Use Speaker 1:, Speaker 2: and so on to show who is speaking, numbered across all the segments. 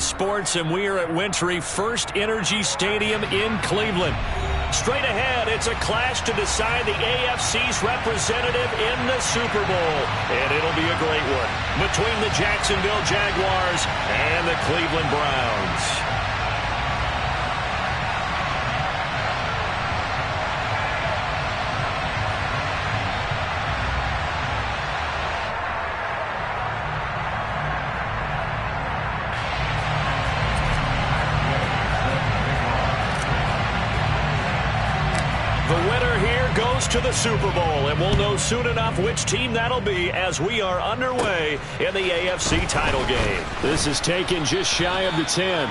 Speaker 1: Sports, and we are at Wintry First Energy Stadium in Cleveland. Straight ahead, it's a clash to decide the AFC's representative in the Super Bowl. And it'll be a great one between the Jacksonville Jaguars and the Cleveland Browns. To the Super Bowl, and we'll know soon enough which team that'll be as we are underway in the AFC title game.
Speaker 2: This is taken just shy of the 10.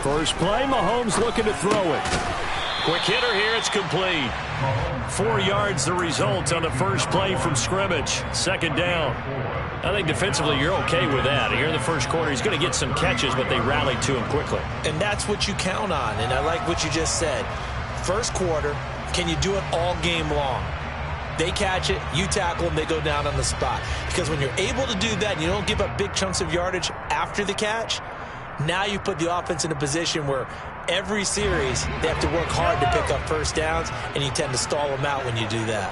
Speaker 1: First play, Mahomes looking to throw it. Quick hitter here, it's complete. 4 yards the result on the first play from scrimmage. Second down. I think defensively you're okay with that. Here in the first quarter, he's going to get some catches, but they rallied to him quickly.
Speaker 3: And that's what you count on, and I like what you just said. First quarter, can you do it all game long? They catch it, you tackle them, they go down on the spot. Because when you're able to do that, and you don't give up big chunks of yardage after the catch, now you put the offense in a position where every series they have to work hard to pick up first downs, and you tend to stall them out when you do that.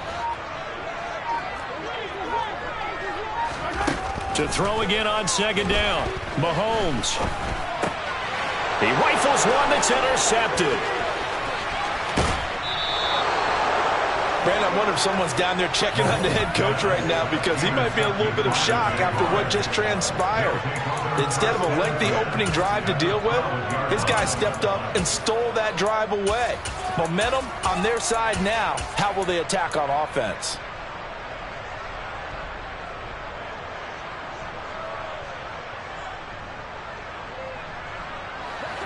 Speaker 1: To throw again on second down, Mahomes. He rifles one that's intercepted.
Speaker 3: Brandon, I wonder if someone's down there checking on the head coach right now, because he might be in a little bit of shock after what just transpired. Instead of a lengthy opening drive to deal with, his guy stepped up and stole that drive away. Momentum on their side now. How will they attack on offense?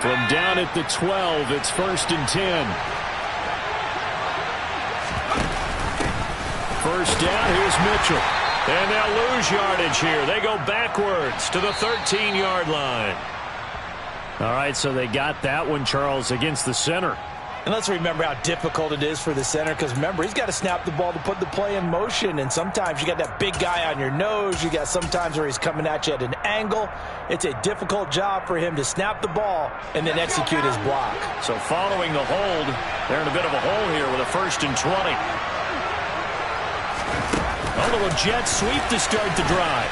Speaker 2: From down at the 12, it's 1st and 10.
Speaker 1: First down, here's Mitchell. And they'll lose yardage here. They go backwards to the 13-yard line.
Speaker 2: All right, so they got that one, Charles, against the center.
Speaker 3: And let's remember how difficult it is for the center, because remember, he's got to snap the ball to put the play in motion, and sometimes you got that big guy on your nose. You got sometimes where he's coming at you at an angle. It's a difficult job for him to snap the ball and then execute his block.
Speaker 1: So following the hold, they're in a bit of a hole here with a 1st and 20. A little jet sweep to start the drive.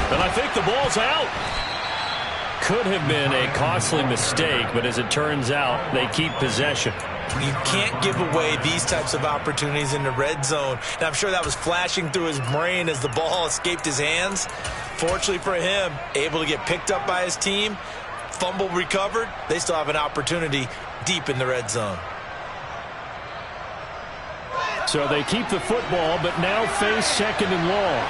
Speaker 1: And I think the ball's out. Could have been a costly mistake, but as it turns out, they keep possession.
Speaker 3: You can't give away these types of opportunities in the red zone. And I'm sure that was flashing through his brain as the ball escaped his hands. Fortunately for him, able to get picked up by his team, fumble recovered. They still have an opportunity deep in the red zone.
Speaker 2: So they keep the football, but now face 2nd and long.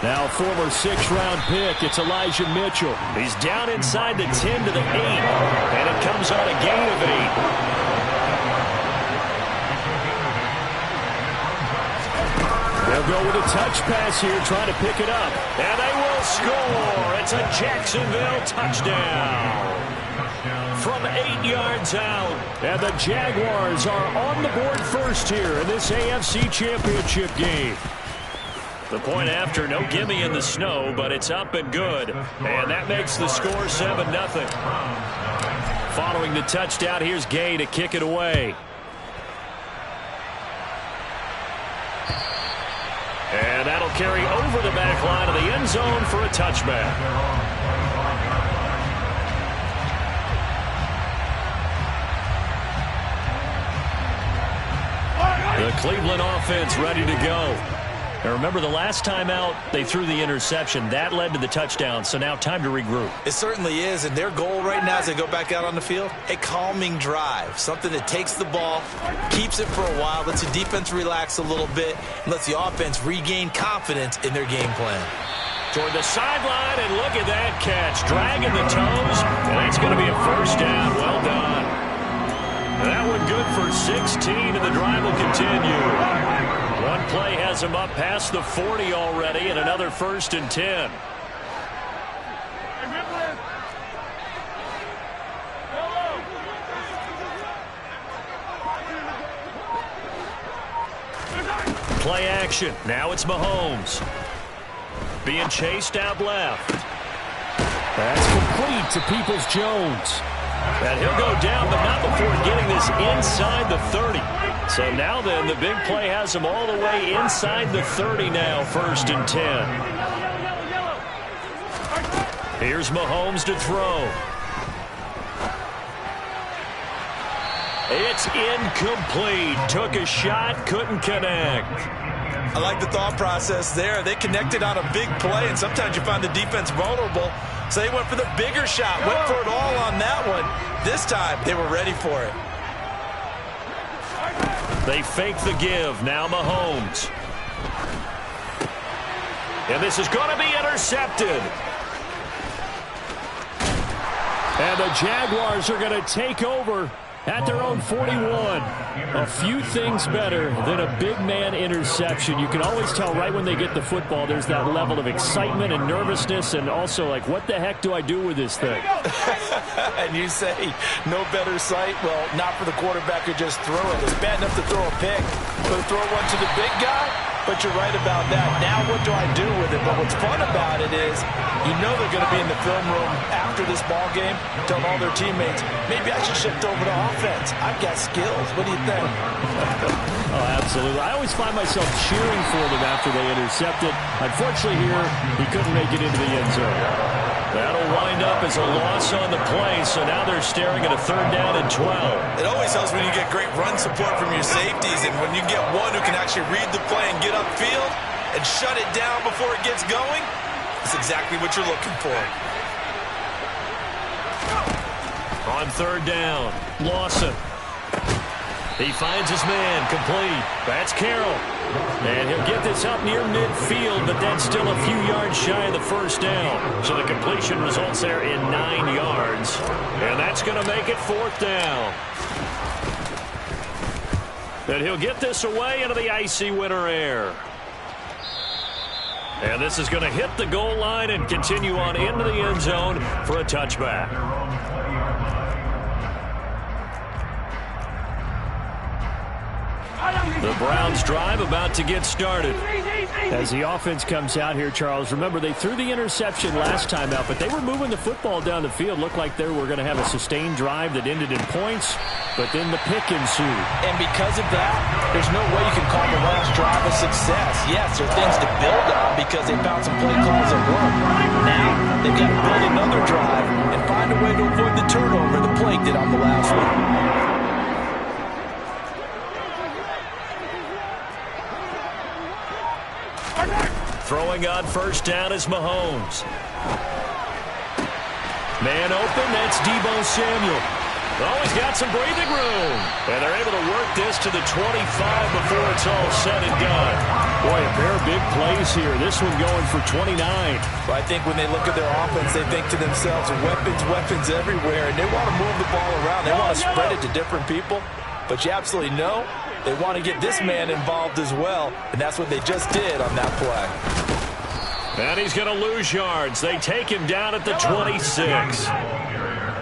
Speaker 2: Now former 6th-round pick, it's Elijah Mitchell.
Speaker 1: He's down inside the 10 to the 8, and it comes on a gain of 8.
Speaker 2: They'll go with a touch pass here, trying to pick it up.
Speaker 1: And they will score. It's a Jacksonville touchdown. From 8 yards out.
Speaker 2: And the Jaguars are on the board first here in this AFC Championship game.
Speaker 1: The point after, no gimme in the snow, but it's up and good. And that makes the score 7-0. Following the touchdown, here's Gay to kick it away. And that'll carry over the back line of the end zone for a touchback. The Cleveland offense ready to go. Now remember, the last time out, they threw the interception. That led to the touchdown, so now time to regroup.
Speaker 3: It certainly is, and their goal right now as they go back out on the field, a calming drive, something that takes the ball, keeps it for a while, lets the defense relax a little bit, and lets the offense regain confidence in their game plan.
Speaker 1: Toward the sideline, and look at that catch. Dragging the toes, and that's going to be a first down. Well done. That one good for 16, and the drive will continue. One play has him up past the 40 already, and another 1st and 10. Play action. Now it's Mahomes. Being chased out left.
Speaker 2: That's complete to Peoples-Jones.
Speaker 1: And he'll go down, but not before getting this inside the 30. So now then, the big play has him all the way inside the 30 now, 1st and 10. Here's Mahomes to throw. It's incomplete. Took a shot, couldn't connect.
Speaker 3: I like the thought process there. They connected on a big play, and sometimes you find the defense vulnerable. So they went for the bigger shot, went for it all on that one. This time, they were ready for it.
Speaker 1: They fake the give. Now Mahomes. And this is going to be intercepted.
Speaker 2: And the Jaguars are going to take over at their own 41. A few things better than a big man interception. You can always tell right when they get the football, there's that level of excitement and nervousness, and also like, what the heck do I do with this thing?
Speaker 3: And you say, no better sight? Well, not for the quarterback who just throw it. It's bad enough to throw a pick, but to throw one to the big guy? But you're right about that. Now what do I do with it? But what's fun about it is you know they're going to be in the film room after this ball game, telling all their teammates, maybe I should shift over to offense. I've got skills. What do you think?
Speaker 2: Oh, absolutely. I always find myself cheering for them after they intercept it. Unfortunately here, he couldn't make it into the end zone.
Speaker 1: That'll wind up as a loss on the play, so now they're staring at a 3rd down and 12.
Speaker 3: It always helps when you get great run support from your safeties, and when you get one who can actually read the play and get upfield and shut it down before it gets going, that's exactly what you're looking for.
Speaker 1: On 3rd down, Lawson. He finds his man, complete. That's Carroll. And he'll get this up near midfield, but that's still a few yards shy of the 1st down. So the completion results there in 9 yards. And that's going to make it 4th down. And he'll get this away into the icy winter air. And this is going to hit the goal line and continue on into the end zone for a touchback. The Browns drive about to get started.
Speaker 2: As the offense comes out here, Charles, remember they threw the interception last time out, but they were moving the football down the field. Looked like they were going to have a sustained drive that ended in points, but then the pick ensued.
Speaker 3: And because of that, there's no way you can call the last drive a success. Yes, there are things to build on because they found some play calls that work. Now, they've got to build another drive and find a way to avoid the turnover the plague did on the last one.
Speaker 1: Throwing on 1st down is Mahomes. Man open, that's Deebo Samuel. Oh, he's got some breathing room. And they're able to work this to the 25 before it's all said and done.
Speaker 2: Boy, a pair of big plays here. This one going for 29.
Speaker 3: Well, I think when they look at their offense, they think to themselves, weapons everywhere. And they want to move the ball around. They want to spread it to different people. But you absolutely know they want to get this man involved as well. And that's what they just did on that play.
Speaker 1: And he's going to lose yards. They take him down at the 26.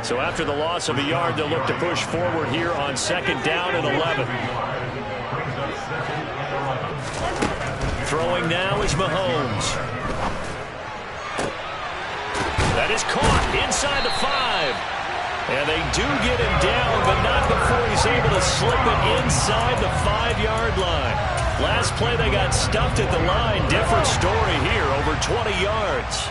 Speaker 1: So after the loss of a yard, they'll look to push forward here on 2nd down and 11. Throwing now is Mahomes. That is caught inside the 5. And they do get him down, but not before he's able to slip it inside the 5-yard line. Last play, they got stuffed at the line. Different story here, over 20 yards.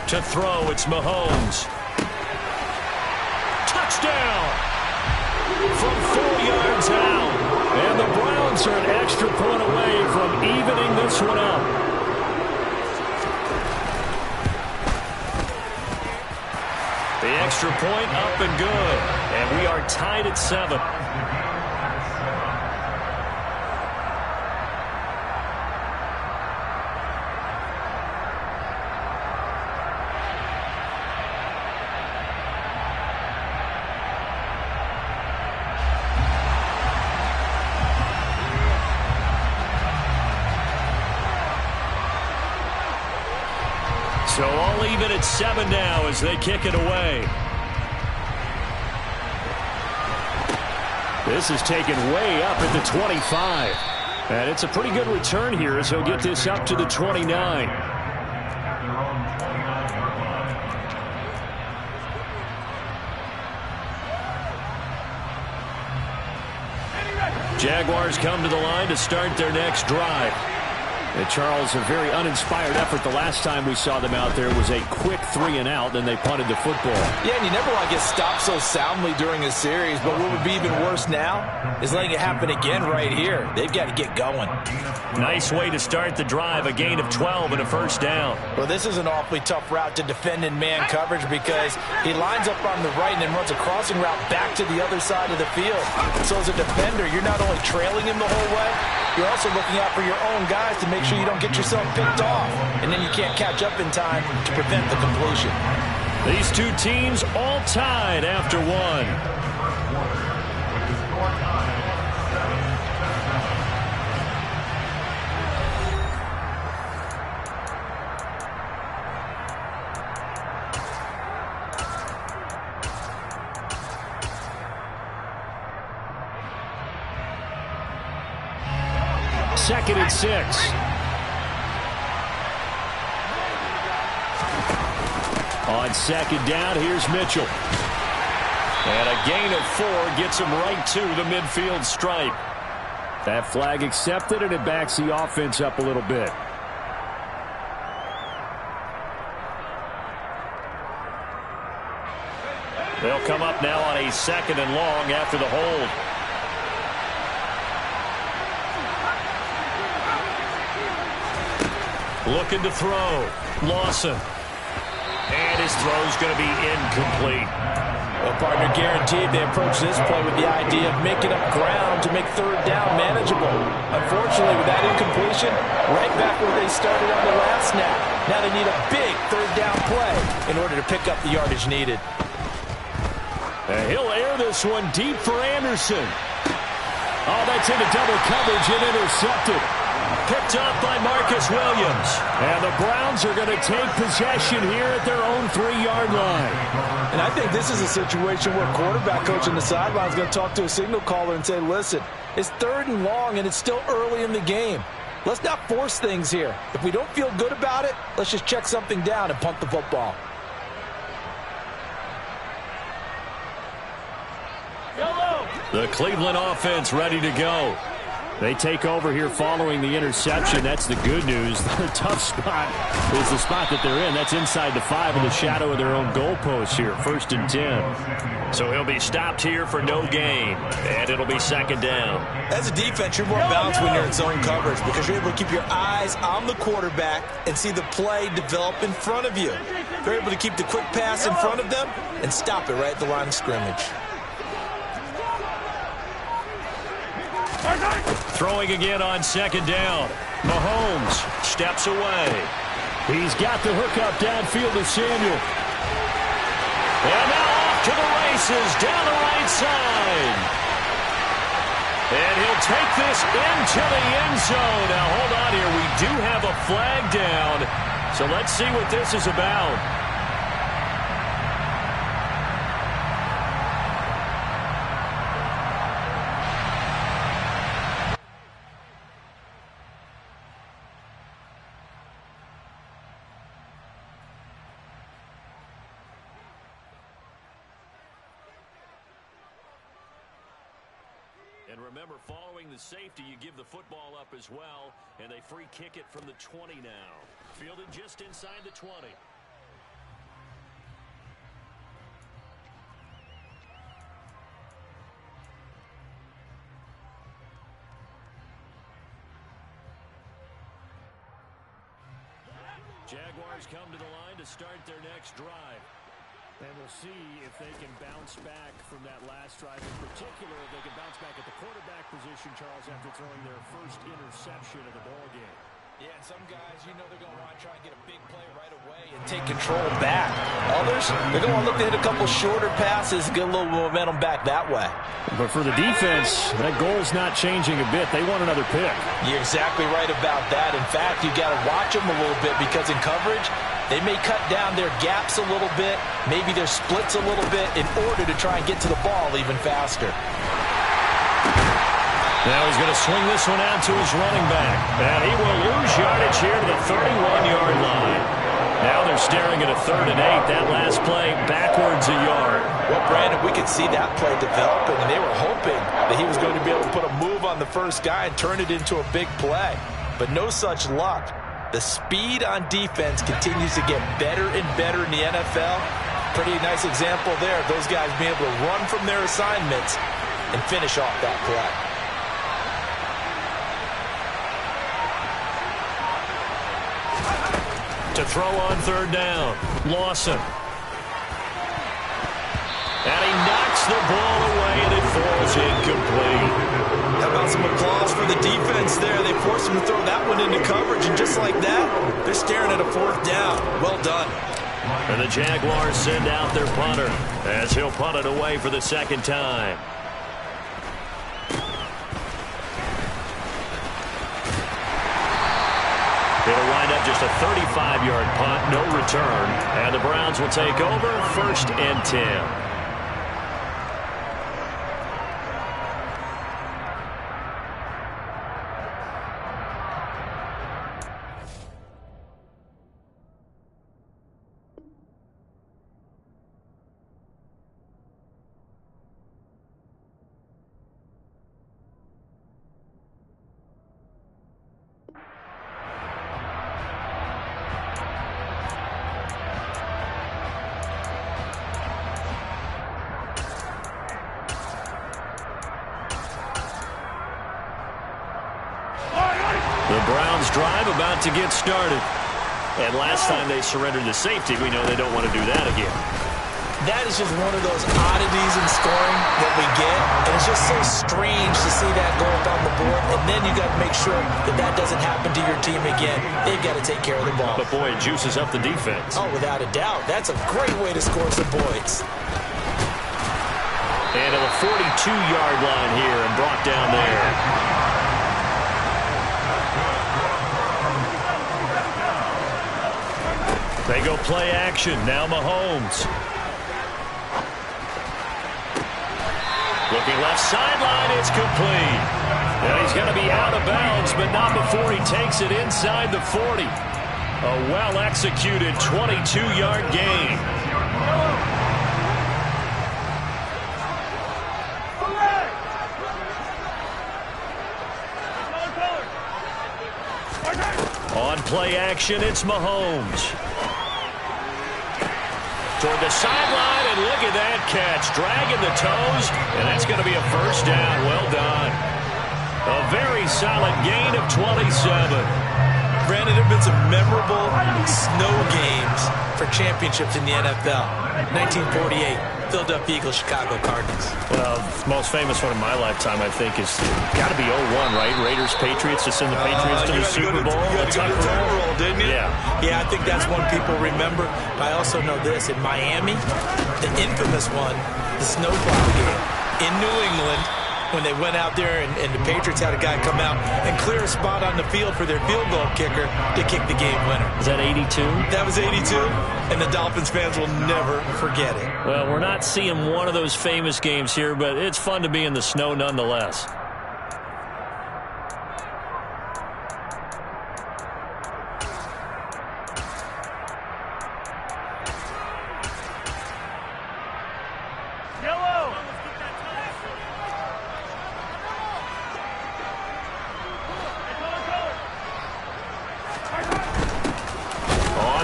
Speaker 1: To throw, it's Mahomes. Touchdown! From 4 yards out.
Speaker 2: And the Browns are an extra point away from evening this one up.
Speaker 1: The extra point up and good. And we are tied at 7. Still even at 7 now as they kick it away.
Speaker 2: This is taken way up at the 25. And it's a pretty good return here as he'll get this up to the 29.
Speaker 1: Jaguars come to the line to start their next drive.
Speaker 2: And Charles, a very uninspired effort the last time we saw them out there was a quick 3-and-out, then they punted the football.
Speaker 3: Yeah, and you never want to get stopped so soundly during a series, but what would be even worse now is letting it happen again right here. They've got to get going.
Speaker 1: Nice way to start the drive, a gain of 12 and a first down.
Speaker 3: Well, this is an awfully tough route to defend in man coverage because he lines up on the right and then runs a crossing route back to the other side of the field. So as a defender, you're not only trailing him the whole way, you're also looking out for your own guys to make sure you don't get yourself picked off. And then you can't catch up in time to prevent the completion.
Speaker 1: These two teams all tied after one.
Speaker 2: Second and 6. On second down, here's Mitchell.
Speaker 1: And a gain of 4 gets him right to the midfield stripe.
Speaker 2: That flag accepted, and it backs the offense up a little bit.
Speaker 1: They'll come up now on a 2nd and long after the hold. Looking to throw. Lawson. And his throw's going to be incomplete.
Speaker 3: Well, partner, guaranteed they approach this play with the idea of making up ground to make third down manageable. Unfortunately, with that incompletion, right back where they started on the last snap. Now they need a big third down play in order to pick up the yardage needed.
Speaker 2: And he'll air this one deep for Anderson. Oh, that's into double coverage and intercepted.
Speaker 1: Picked up by Marcus Williams.
Speaker 2: And the Browns are going to take possession here at their own 3-yard line.
Speaker 3: And I think this is a situation where quarterback coach on the sideline is going to talk to a signal caller and say, listen, it's 3rd and long and it's still early in the game. Let's not force things here. If we don't feel good about it, let's just check something down and punt the football.
Speaker 1: The Cleveland offense ready to go.
Speaker 2: They take over here following the interception. That's the good news. The tough spot is the spot that they're in. That's inside the 5 in the shadow of their own goalpost here. 1st and 10.
Speaker 1: So he'll be stopped here for no gain. And it'll be 2nd down.
Speaker 3: As a defense, you're more balanced when you're in zone coverage because you're able to keep your eyes on the quarterback and see the play develop in front of you. You're able to keep the quick pass in front of them and stop it right at the line of scrimmage.
Speaker 1: Throwing again on 2nd down. Mahomes steps away.
Speaker 2: He's got the hookup downfield to Samuel.
Speaker 1: And now off to the races down the right side. And he'll take this into the end zone. Now hold on here. We do have a flag down. So let's see what this is about. And remember, following the safety, you give the football up as well, and they free kick it from the 20 now. Fielded just inside the 20. Jaguars come to the line to start their next drive.
Speaker 2: And we'll see if they can bounce back from that last drive. In particular, if they can bounce back at the quarterback position, Charles, after throwing their first interception of the ball game.
Speaker 3: Yeah, some guys, you know they're going to want to try and get a big play right away and take control back. Others, they're going to want to look to hit a couple shorter passes, get a little momentum back that way.
Speaker 2: But for the defense, that goal's not changing a bit. They want another pick.
Speaker 3: You're exactly right about that. In fact, you've got to watch them a little bit because in coverage, They may cut down their gaps a little bit, maybe their splits a little bit in order to try and get to the ball even faster.
Speaker 1: Now he's going to swing this one out to his running back. And he will lose yardage here to the 31-yard line. Now they're staring at a 3rd and 8. That last play backwards a yard.
Speaker 3: Well, Brandon, we could see that play developing, and they were hoping that he was going to be able to put a move on the first guy and turn it into a big play. But no such luck. The speed on defense continues to get better and better in the NFL. Pretty nice example there of those guys being able to run from their assignments and finish off that play.
Speaker 1: To throw on 3rd down, Lawson. And he knocks the ball away, and it falls incomplete.
Speaker 3: How about some applause for the defense there? They forced him to throw that one into coverage, and just like that, they're staring at a 4th down. Well done.
Speaker 1: And the Jaguars send out their punter as he'll punt it away for the 2nd time. It'll wind up just a 35-yard punt, no return. And the Browns will take over 1st and 10. The Browns drive about to get started. And last time they surrendered the safety, we know they don't want to do that again.
Speaker 3: That is just one of those oddities in scoring that we get. And it's just so strange to see that go up on the board. And then you got to make sure that that doesn't happen to your team again. They've got to take care of the ball.
Speaker 1: But boy, it juices up the defense.
Speaker 3: Oh, without a doubt. That's a great way to score some points.
Speaker 1: And to the 42-yard line here and brought down there. They go play action. Now Mahomes. Looking left sideline. It's complete. And he's going to be out of bounds, but not before he takes it inside the 40. A well-executed 22-yard gain. On play action, it's Mahomes. Toward the sideline, and look at that catch. Dragging the toes, and that's going to be a 1st down. Well done. A very solid gain of 27.
Speaker 3: Brandon, there have been some memorable snow games for championships in the NFL. 1948, Philadelphia Eagles, Chicago Cardinals.
Speaker 1: Well, the most famous one in my lifetime, I think, is got to be 01, right? Raiders-Patriots to send the Patriots to the Super Bowl.
Speaker 3: You had to go to the Tucker Roll, didn't you?
Speaker 1: Yeah,
Speaker 3: I think that's one people remember. I also know this. In Miami, the infamous one, the snowplow game in New England, when they went out there and the Patriots had a guy come out and clear a spot on the field for their field goal kicker to kick the game winner.
Speaker 1: Is that 82?
Speaker 3: That was 82, and the Dolphins fans will never forget it.
Speaker 1: Well, we're not seeing one of those famous games here, but it's fun to be in the snow nonetheless.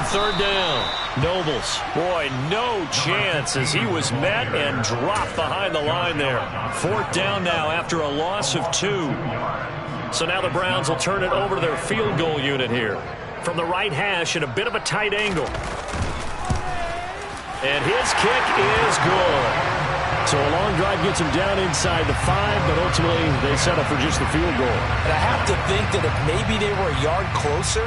Speaker 1: Third down. Nobles. Boy, no chance as he was met and dropped behind the line there. 4th down now after a loss of 2. So now the Browns will turn it over to their field goal unit here. From the right hash at a bit of a tight angle. And his kick is good.
Speaker 2: So a long drive gets him down inside the 5, but ultimately they settle for just the field goal.
Speaker 3: And I have to think that if maybe they were a yard closer,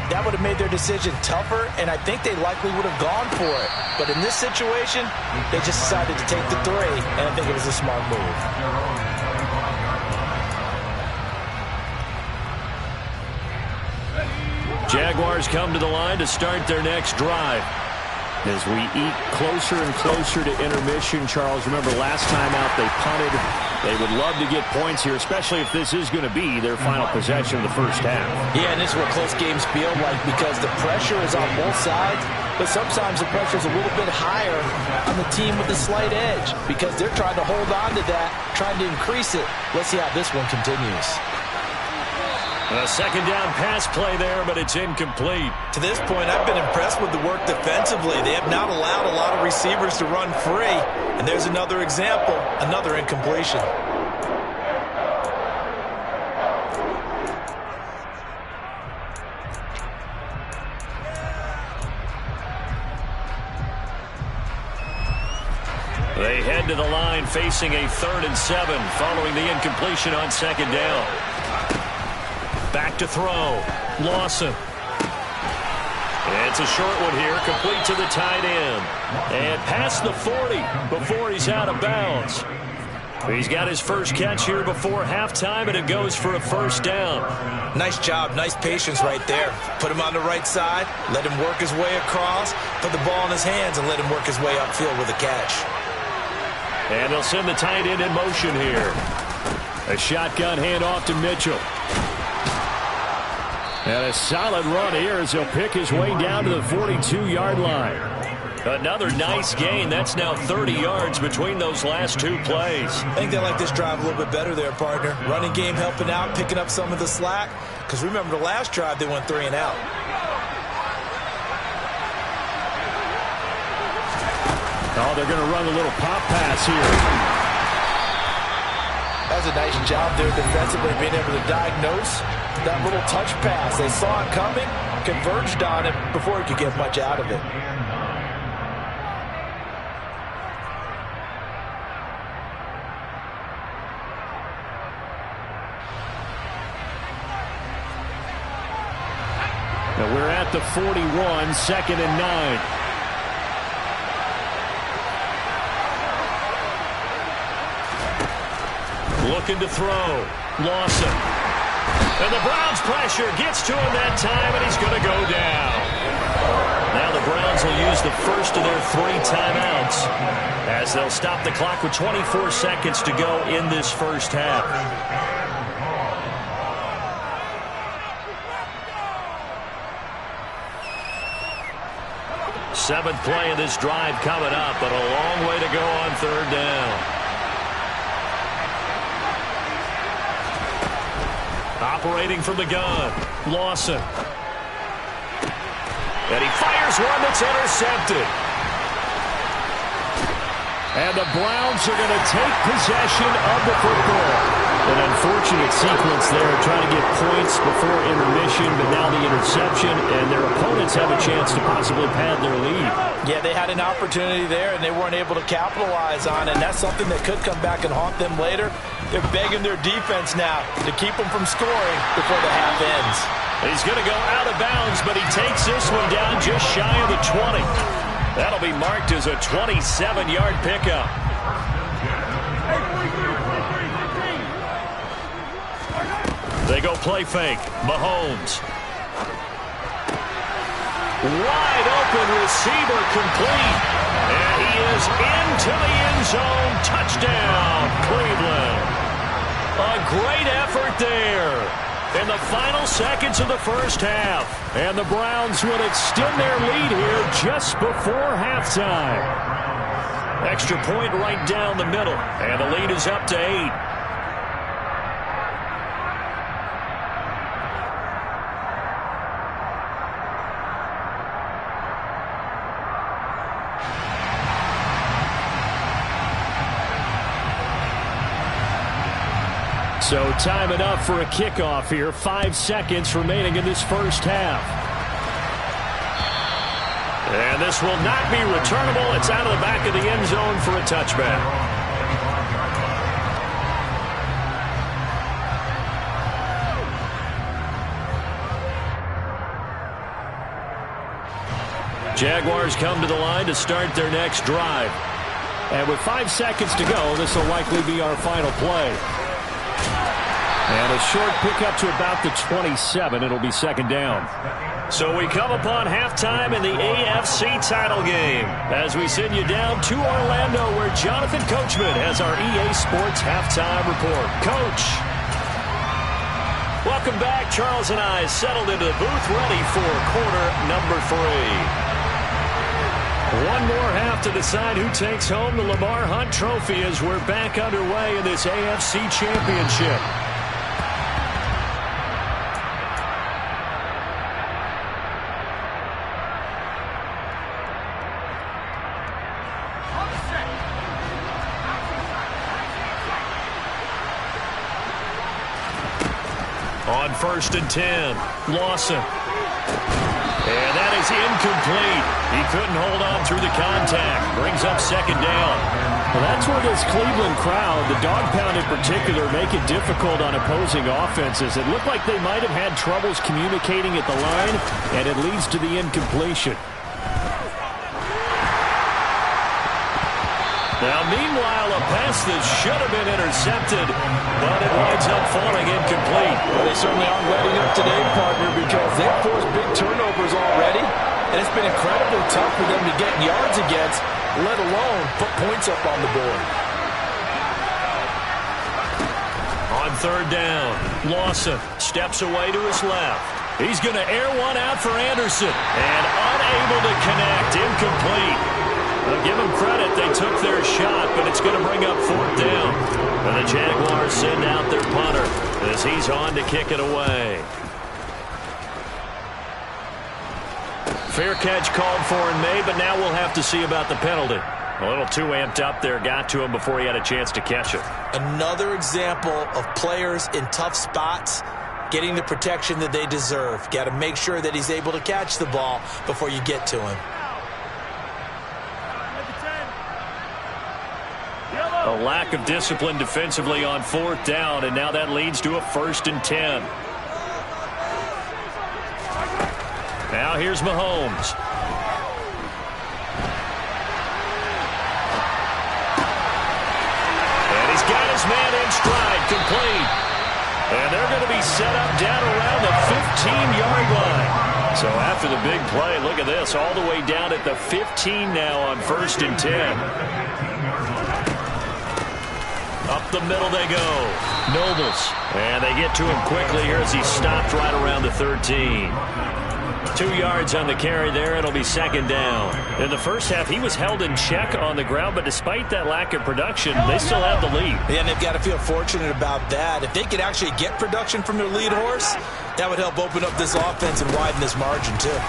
Speaker 3: that would have made their decision tougher, and I think they likely would have gone for it. But in this situation, they just decided to take the 3, and I think it was a smart move.
Speaker 1: Jaguars come to the line to start their next drive. As we eat closer and closer to intermission, Charles, remember last time out they punted. They would love to get points here, especially if this is going to be their final possession of the first half.
Speaker 3: Yeah, and this is what close games feel like because the pressure is on both sides, but sometimes the pressure is a little bit higher on the team with the slight edge because they're trying to hold on to that, trying to increase it. Let's see how this one continues.
Speaker 1: A second down pass play there, but it's incomplete.
Speaker 3: To this point, I've been impressed with the work defensively. They have not allowed a lot of receivers to run free. And there's another example, another incompletion.
Speaker 1: They head to the line facing a 3rd and 7 following the incompletion on second down. Back to throw. Lawson. It's a short one here, complete to the tight end. And past the 40 before he's out of bounds. He's got his first catch here before halftime, and it goes for a first down.
Speaker 3: Nice job, nice patience right there. Put him on the right side, let him work his way across, put the ball in his hands, and let him work his way upfield with a catch.
Speaker 1: And they'll send the tight end in motion here. A shotgun handoff to Mitchell. And a solid run here as he'll pick his way down to the 42-yard line. Another nice gain. That's now 30 yards between those last two plays.
Speaker 3: I think they like this drive a little bit better there, partner. Running game helping out, picking up some of the slack. Because remember the last drive, they went 3 and out.
Speaker 2: Oh, they're going to run a little pop pass here.
Speaker 3: That was a nice job there defensively, being able to diagnose that little touch pass. They saw it coming, converged on it before he could get much out of it.
Speaker 2: Now we're at the 41, 2nd and 9.
Speaker 1: Looking to throw. Lawson. And the Browns pressure gets to him that time, and he's going to go down. Now the Browns will use the first of their 3 timeouts as they'll stop the clock with 24 seconds to go in this first half. Seventh play of this drive coming up, but a long way to go on 3rd down. Operating from the gun, Lawson. And he fires one that's intercepted.
Speaker 2: And the Browns are going to take possession of the football. An unfortunate sequence there, trying to get points before intermission, but now the interception, and their opponents have a chance to possibly pad their lead.
Speaker 3: Yeah, they had an opportunity there, and they weren't able to capitalize on it, and that's something that could come back and haunt them later. They're begging their defense now to keep them from scoring before the half ends.
Speaker 1: He's going to go out of bounds, but he takes this one down just shy of the 20. That'll be marked as a 27-yard pickup. They go play fake. Mahomes. Wide open receiver complete. And he is into the end zone. Touchdown, Cleveland. A great effort there in the final seconds of the first half.
Speaker 2: And the Browns would extend their lead here just before halftime.
Speaker 1: Extra point right down the middle. And the lead is up to 8.
Speaker 2: So time enough for a kickoff here. 5 seconds remaining in this first half.
Speaker 1: And this will not be returnable. It's out of the back of the end zone for a touchback. Jaguars come to the line to start their next drive.
Speaker 2: And with 5 seconds to go, this will likely be our final play. And a short pickup to about the 27. It'll be second down.
Speaker 1: So we come upon halftime in the AFC title game as we send you down to Orlando where Jonathan Coachman has our EA Sports halftime report. Coach. Welcome back. Charles and I settled into the booth ready for quarter number 3. One more half to decide who takes home the Lamar Hunt Trophy as we're back underway in this AFC Championship. On 1st and 10, Lawson. And that is incomplete. He couldn't hold on through the contact. Brings up 2nd down.
Speaker 2: Well, that's where this Cleveland crowd, the dog pound in particular, make it difficult on opposing offenses. It looked like they might have had troubles communicating at the line, and it leads to the incompletion.
Speaker 1: Now, meanwhile, a pass that should have been intercepted, but it winds up falling incomplete.
Speaker 3: Well, they certainly aren't letting up today, partner, because they've forced big turnovers already, and it's been incredibly tough for them to get yards against, let alone put points up on the board.
Speaker 1: On 3rd down, Lawson steps away to his left. He's going to air one out for Anderson, and unable to connect, incomplete. Well, give them credit. They took their shot, but it's going to bring up 4th down. And the Jaguars send out their punter as he's on to kick it away. Fair catch called for and made, but now we'll have to see about the penalty. A little too amped up there, got to him before he had a chance to catch it.
Speaker 3: Another example of players in tough spots getting the protection that they deserve. Got to make sure that he's able to catch the ball before you get to him.
Speaker 1: A lack of discipline defensively on 4th down, and now that leads to a 1st and 10. Now here's Mahomes. And he's got his man in stride, complete. And they're going to be set up down around the 15-yard line. So after the big play, look at this, all the way down at the 15 now on 1st and 10. Up the middle they go. Nobles. And they get to him quickly here as he stopped right around the 13. 2 yards on the carry there. It'll be 2nd down. In the first half, he was held in check on the ground, but despite that lack of production, they still have the lead.
Speaker 3: Yeah, and they've got to feel fortunate about that. If they could actually get production from their lead horse, that would help open up this offense and widen this margin, too.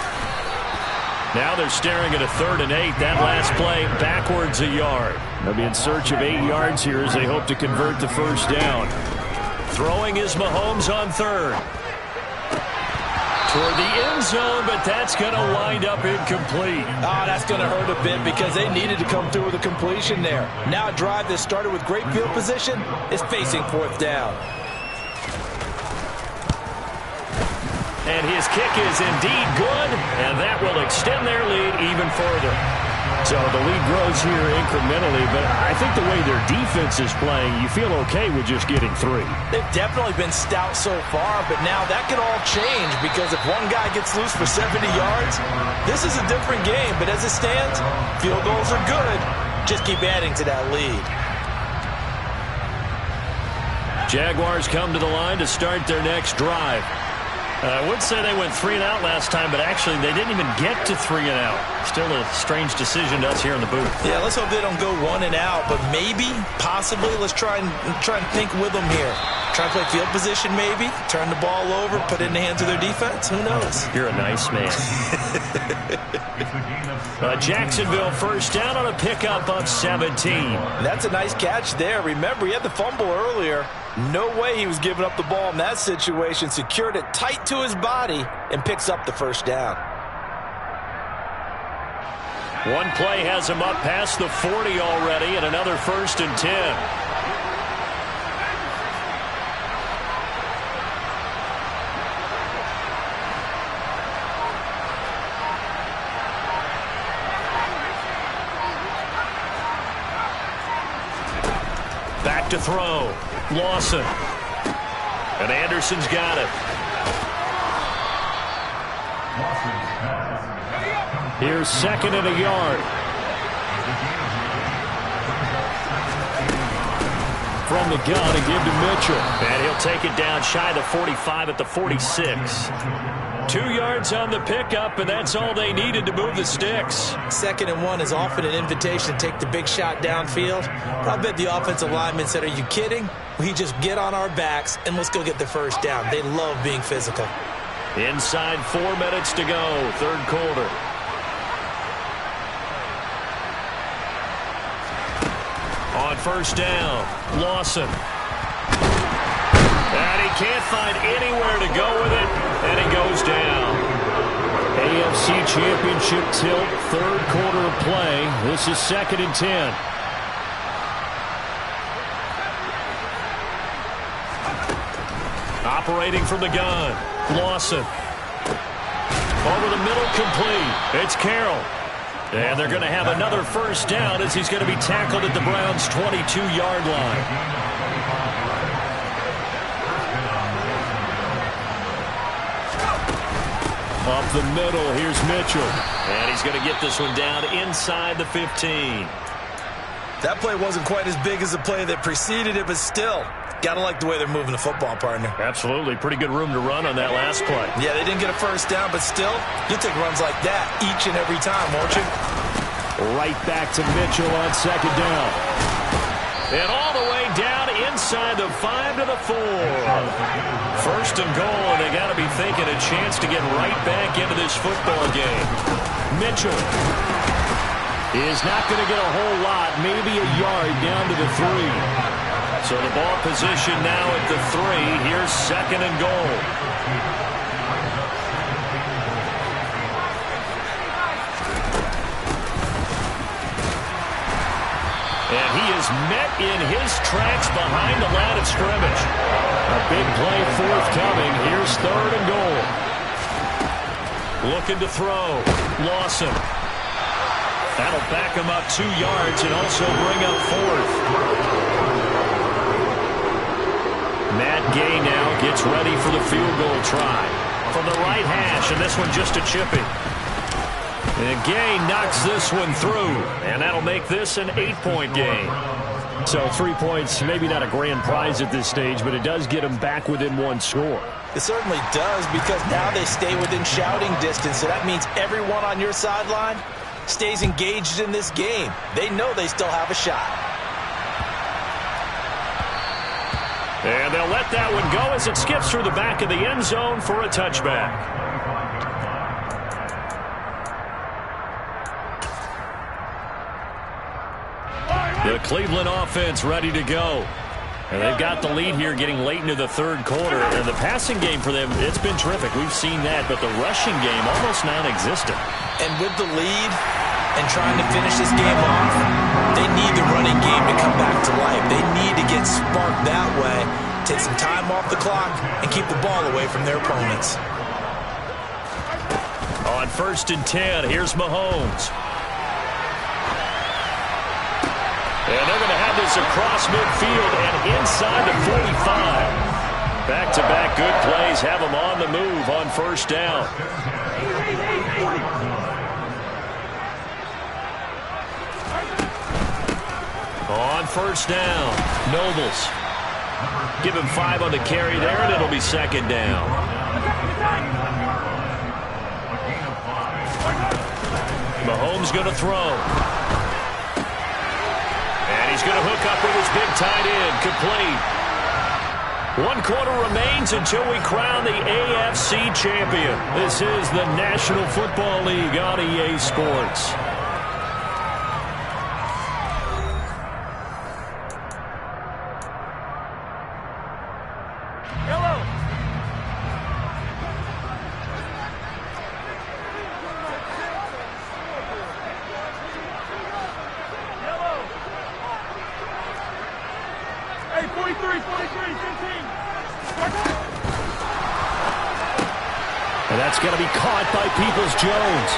Speaker 1: Now they're staring at a 3rd and 8. That last play backwards a yard. They'll be in search of 8 yards here as they hope to convert the 1st down. Throwing is Mahomes on 3rd. Toward the end zone, but that's going to wind up incomplete.
Speaker 3: Oh, that's going to hurt a bit because they needed to come through with a completion there. Now a drive that started with great field position is facing 4th down.
Speaker 1: And his kick is indeed good, and that will extend their lead even further. So the lead grows here incrementally, but I think the way their defense is playing, you feel okay with just getting 3.
Speaker 3: They've definitely been stout so far, but now that could all change because if one guy gets loose for 70 yards, this is a different game. But as it stands, field goals are good. Just keep adding to that lead.
Speaker 1: Jaguars come to the line to start their next drive. I would say they went 3 and out last time, but actually they didn't even get to 3 and out. Still a strange decision to us here in the booth.
Speaker 3: Yeah, let's hope they don't go 1 and out, but maybe, possibly, let's try and think with them here. Try and play field position maybe, turn the ball over, put it in the hands of their defense. Who knows?
Speaker 1: You're a nice man. Jacksonville 1st down on a pickup of 17.
Speaker 3: That's a nice catch there. Remember, he had the fumble earlier. No way he was giving up the ball in that situation. Secured it tight to his body and picks up the 1st down.
Speaker 1: One play has him up past the 40 already, and another 1st and 10. Back to throw. Lawson. And Anderson's got it.
Speaker 2: Here's second and a yard. From the gun and give to Mitchell.
Speaker 1: And he'll take it down shy of the 45 at the 46.
Speaker 2: 2 yards on the pickup, and that's all they needed to move the sticks.
Speaker 3: 2nd and 1 is often an invitation to take the big shot downfield. I bet the offensive lineman said, are you kidding? We just get on our backs and let's go get the first down. They love being physical.
Speaker 1: Inside 4 minutes to go, third quarter. On first down, Lawson. And he can't find anywhere to go with it, and he goes down.
Speaker 2: AFC Championship tilt, third quarter of play. This is 2nd and 10.
Speaker 1: Operating from the gun, Lawson. Over the middle, complete. It's Carroll. And they're going to have another first down as he's going to be tackled at the Browns' 22-yard line.
Speaker 2: Up the middle, here's Mitchell.
Speaker 1: And he's going to get this one down inside the 15.
Speaker 3: That play wasn't quite as big as the play that preceded it, but still, got to like the way they're moving the football, partner.
Speaker 1: Absolutely. Pretty good room to run on that last play.
Speaker 3: Yeah, they didn't get a first down, but still, you'll take runs like that each and every time, won't you?
Speaker 2: Right back to Mitchell on 2nd down.
Speaker 1: And all the way down inside the 5 to the 4. First and goal, and they got to be thinking a chance to get right back into this football game.
Speaker 2: Mitchell is not going to get a whole lot, maybe a yard down to the 3.
Speaker 1: So the ball position now at the 3. Here's 2nd and goal. And he is met in his tracks behind the line of scrimmage.
Speaker 2: A big play forthcoming. Here's 3rd and goal.
Speaker 1: Looking to throw. Lawson. That'll back him up 2 yards and also bring up 4th. Matt Gay now gets ready for the field goal try. From the right hash, and this one just a chippy. And Gay knocks this one through, and that'll make this an 8-point game.
Speaker 2: So 3 points, maybe not a grand prize at this stage, but it does get them back within 1 score.
Speaker 3: It certainly does, because now they stay within shouting distance, so that means everyone on your sideline stays engaged in this game. They know they still have a shot.
Speaker 1: And they'll let that one go as it skips through the back of the end zone for a touchback. The Cleveland offense ready to go. And they've got the lead here getting late into the third quarter. And the passing game for them, it's been terrific. We've seen that. But the rushing game, almost non-existent.
Speaker 3: And with the lead and trying to finish this game off, they need the running game to come back to life. They need to get sparked that way, take some time off the clock, and keep the ball away from their opponents.
Speaker 1: On 1st and 10, here's Mahomes. And they're going to have this across midfield and inside the 45. Back-to-back good plays have them on the move on first down. On first down, Nobles. Give him 5 on the carry there, and it'll be 2nd down. Mahomes going to throw. And he's going to hook up with his big tight end, complete. 1 quarter remains until we crown the AFC champion. This is the National Football League on EA Sports.
Speaker 2: And that's going to be caught by Peoples-Jones.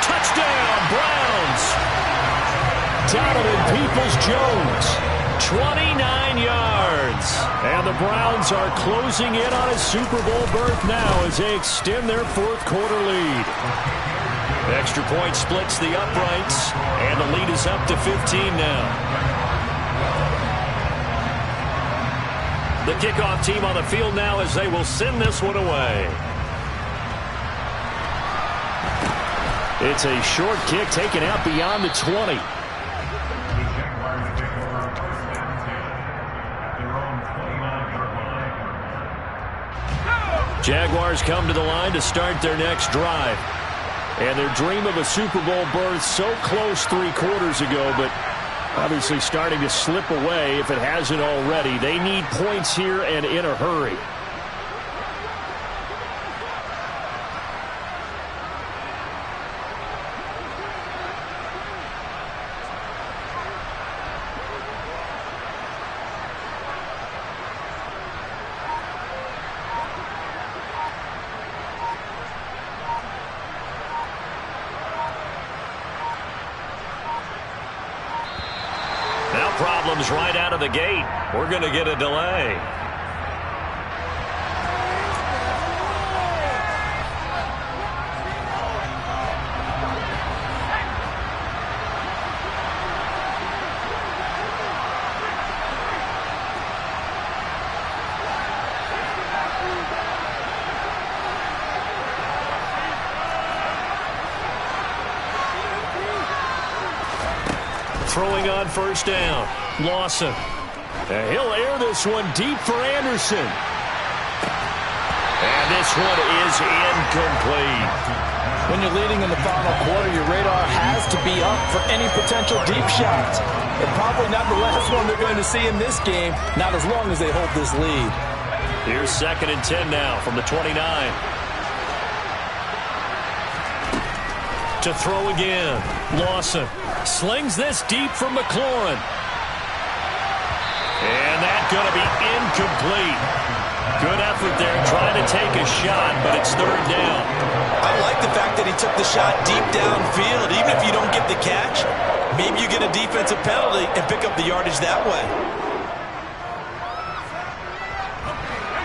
Speaker 1: Touchdown, Browns!
Speaker 2: Donovan Peoples-Jones.
Speaker 1: 29 yards. And the
Speaker 2: Browns are closing in on a Super Bowl berth now as they extend their fourth quarter lead. Extra point splits the uprights, and the lead is up to 15 now. The kickoff team on the field now as they will send this one away. It's a short kick taken out beyond the 20. Jaguars come to the line to start their next drive. And their dream of a Super Bowl berth so close 3 quarters ago, but obviously starting to slip away if it hasn't already. They need points here and in a hurry. Problems right out of the gate. We're going to get a delay. Throwing on first down. Lawson. He'll air this one deep for Anderson. And this one is incomplete.
Speaker 3: When you're leading in the final quarter, your radar has to be up for any potential deep shots. And probably not the last one they're going to see in this game, not as long as they hold this lead.
Speaker 2: Here's 2nd and 10 now from the 29. To throw again. Lawson slings this deep from McLaurin. And that's going to be incomplete. Good effort there trying to take a shot, but it's 3rd down.
Speaker 3: I like the fact that he took the shot deep downfield. Even if you don't get the catch, maybe you get a defensive penalty and pick up the yardage that way.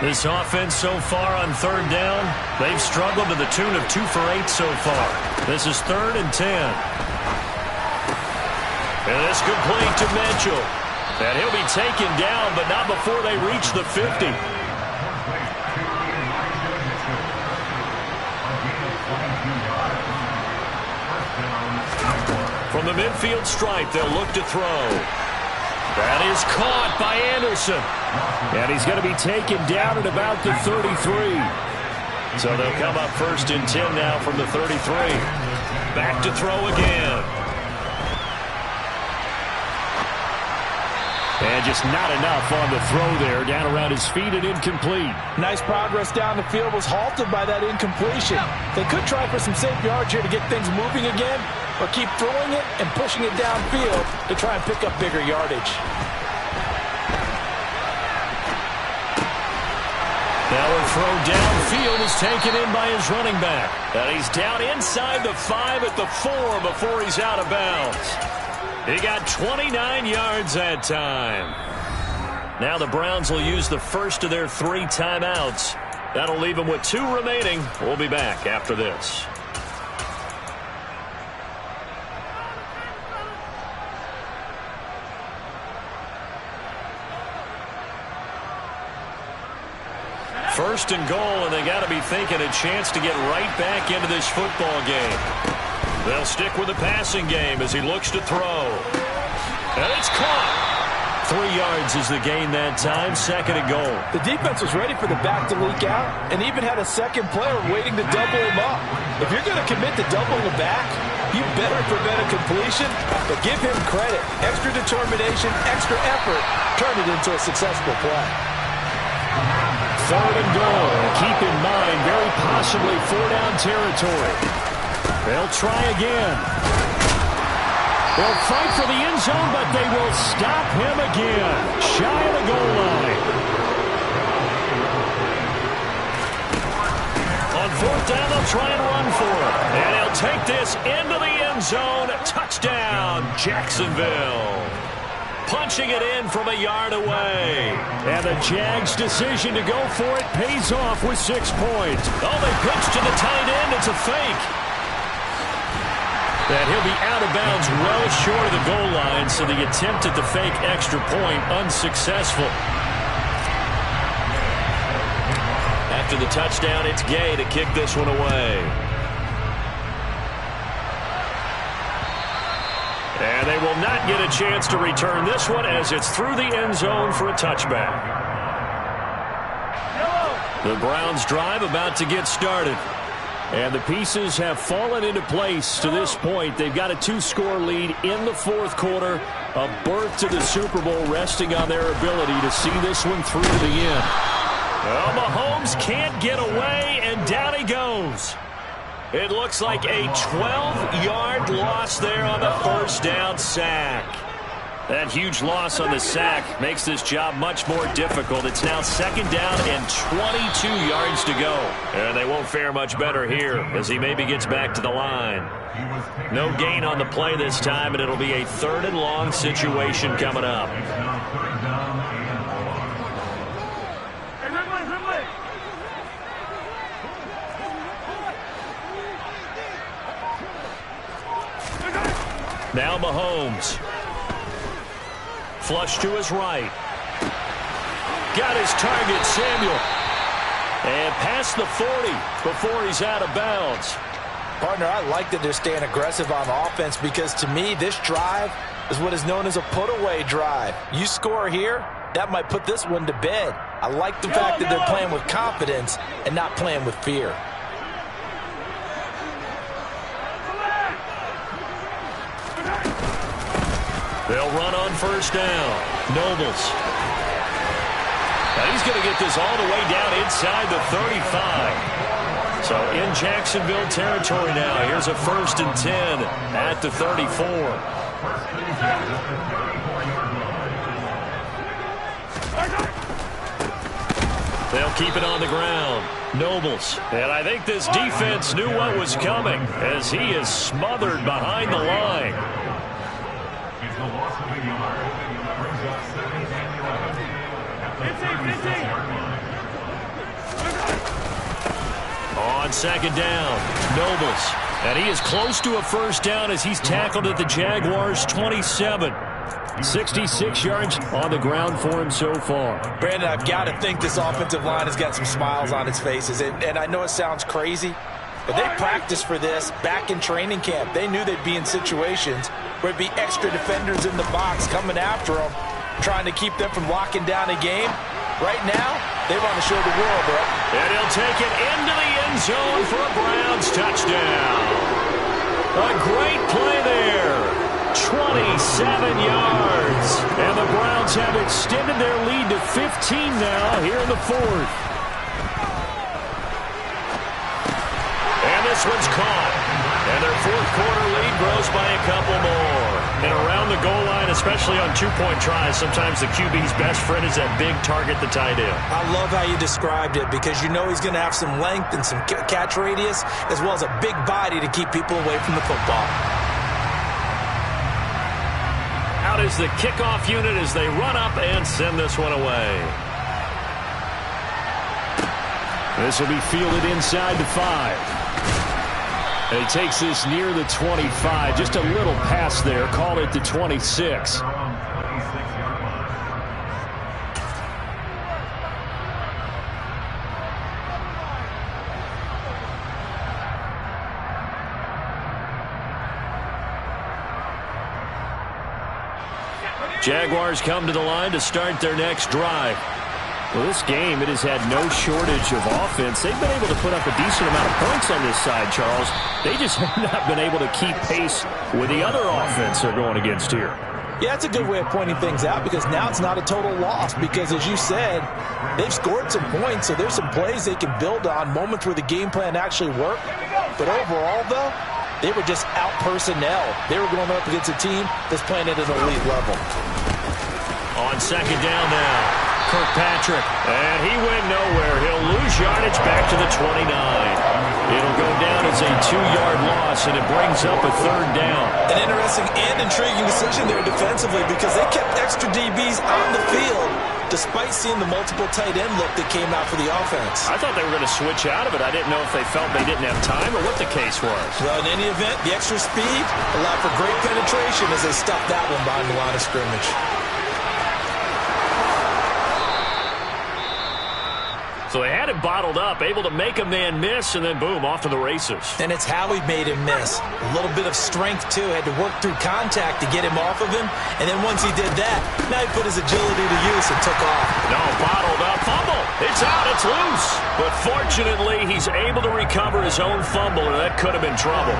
Speaker 2: This offense so far on 3rd down, they've struggled to the tune of 2 for 8 so far. This is 3rd and 10. And this complete to Mitchell. And he'll be taken down, but not before they reach the 50. From the midfield stripe, they'll look to throw. That is caught by Anderson. And he's going to be taken down at about the 33. So they'll come up 1st and 10 now from the 33. Back to throw again. And just not enough on the throw there. Down around his feet and incomplete.
Speaker 3: Nice progress down the field was halted by that incompletion. They could try for some safe yards here to get things moving again, or keep throwing it and pushing it downfield to try and pick up bigger yardage.
Speaker 2: Now a throw downfield is taken in by his running back. And he's down inside the 5 at the 4 before he's out of bounds. He got 29 yards that time. Now the Browns will use the first of their 3 timeouts. That'll leave them with 2 remaining. We'll be back after this. First and goal, and they got to be thinking a chance to get right back into this football game. They'll stick with the passing game as he looks to throw. And it's caught. 3 yards is the gain that time. 2nd and goal.
Speaker 3: The defense was ready for the back to leak out and even had a second player waiting to double him up. If you're going to commit to doubling the back, you better prevent a completion, but give him credit. Extra determination, extra effort, turn it into a successful play.
Speaker 2: 3rd and goal. Keep in mind, very possibly 4-down territory. They'll try again. They'll fight for the end zone, but they will stop him again. Shy of the goal line. On 4th down, they'll try and run for it. And he'll take this into the end zone. Touchdown, Jacksonville. Punching it in from a yard away. And And the Jags' decision to go for it pays off with 6 points.
Speaker 1: Oh, they pitch to the tight end. It's a fake. And he'll be out of bounds well short of the goal line, so the attempt at the fake extra point unsuccessful. After the touchdown, it's Gay to kick this one away. And they will not get a chance to return this one as it's through the end zone for a touchback. The Browns' drive about to get started. And the pieces have fallen into place to this point. They've got a 2-score lead in the fourth quarter. A berth to the Super Bowl resting on their ability to see this one through to the end. Well, Mahomes can't get away, and down he goes. It looks like a 12-yard loss there on the first down sack. That huge loss on the sack makes this job much more difficult. It's now 2nd down and 22 yards to go. And they won't fare much better here as he maybe gets back to the line. No gain on the play this time, and it'll be a 3rd and long situation coming up. Now Mahomes. Flush to his right. Got his target, Samuel. And past the 40 before he's out of bounds.
Speaker 3: Partner, I like that they're staying aggressive on offense because to me, this drive is what is known as a put-away drive. You score here, that might put this one to bed. I like the fact that they're playing with confidence and not playing with fear.
Speaker 1: They'll run on first down. Nobles. Now he's going to get this all the way down inside the 35. So in Jacksonville territory now. Here's a 1st and 10 at the 34. They'll keep it on the ground. Nobles. And I think this defense knew what was coming as he is smothered behind the line. On 2nd down, Nobles. And he is close to a first down as he's tackled at the Jaguars' 27. 66 yards on the ground for him so far.
Speaker 3: Brandon, I've got to think this offensive line has got some smiles on its faces. And I know it sounds crazy, but they practiced for this back in training camp. They knew they'd be in situations where it'd be extra defenders in the box coming after them, trying to keep them from locking down a game. Right now, they want to show the world, bro.
Speaker 1: And he'll take it into the end zone for a Browns touchdown. A great play there. 27 yards. And the Browns have extended their lead to 15 now here in the 4th. And this one's caught. And their 4th quarter lead grows by a couple more. And around the goal line, especially on 2-point tries, sometimes the QB's best friend is that big target, the tight end.
Speaker 3: I love how you described it because you know he's going to have some length and some catch radius as well as a big body to keep people away from the football.
Speaker 1: Out is the kickoff unit as they run up and send this one away.
Speaker 2: This will be fielded inside the 5. And he takes this near the 25. Just a little pass there. Call it the 26.
Speaker 1: Jaguars come to the line to start their next drive.
Speaker 2: Well, this game, it has had no shortage of offense. They've been able to put up a decent amount of points on this side, Charles. They just have not been able to keep pace with the other offense they're going against here.
Speaker 3: Yeah, it's a good way of pointing things out because now it's not a total loss because, as you said, they've scored some points, so there's some plays they can build on, moments where the game plan actually worked. But overall, though, they were just out personnel. They were going up against a team that's playing at an elite level.
Speaker 1: On 2nd down now. Kirkpatrick, and he went nowhere. He'll lose yardage back to the 29. It'll go down as a 2-yard loss, and it brings up a 3rd down.
Speaker 3: An interesting and intriguing decision there defensively because they kept extra DBs on the field despite seeing the multiple tight end look that came out for the offense.
Speaker 2: I thought they were going to switch out of it. I didn't know if they felt they didn't have time or what the case was.
Speaker 3: Well, in any event, the extra speed allowed for great penetration as they stuffed that one behind the line of scrimmage.
Speaker 2: So they had him bottled up, able to make a man miss, and then boom, off to the races.
Speaker 3: And it's how he made him miss. A little bit of strength, too. Had to work through contact to get him off of him. And then once he did that, now he put his agility to use and took off.
Speaker 2: No, bottled up. Fumble. It's out. It's loose. But fortunately, he's able to recover his own fumble, and that could have been trouble.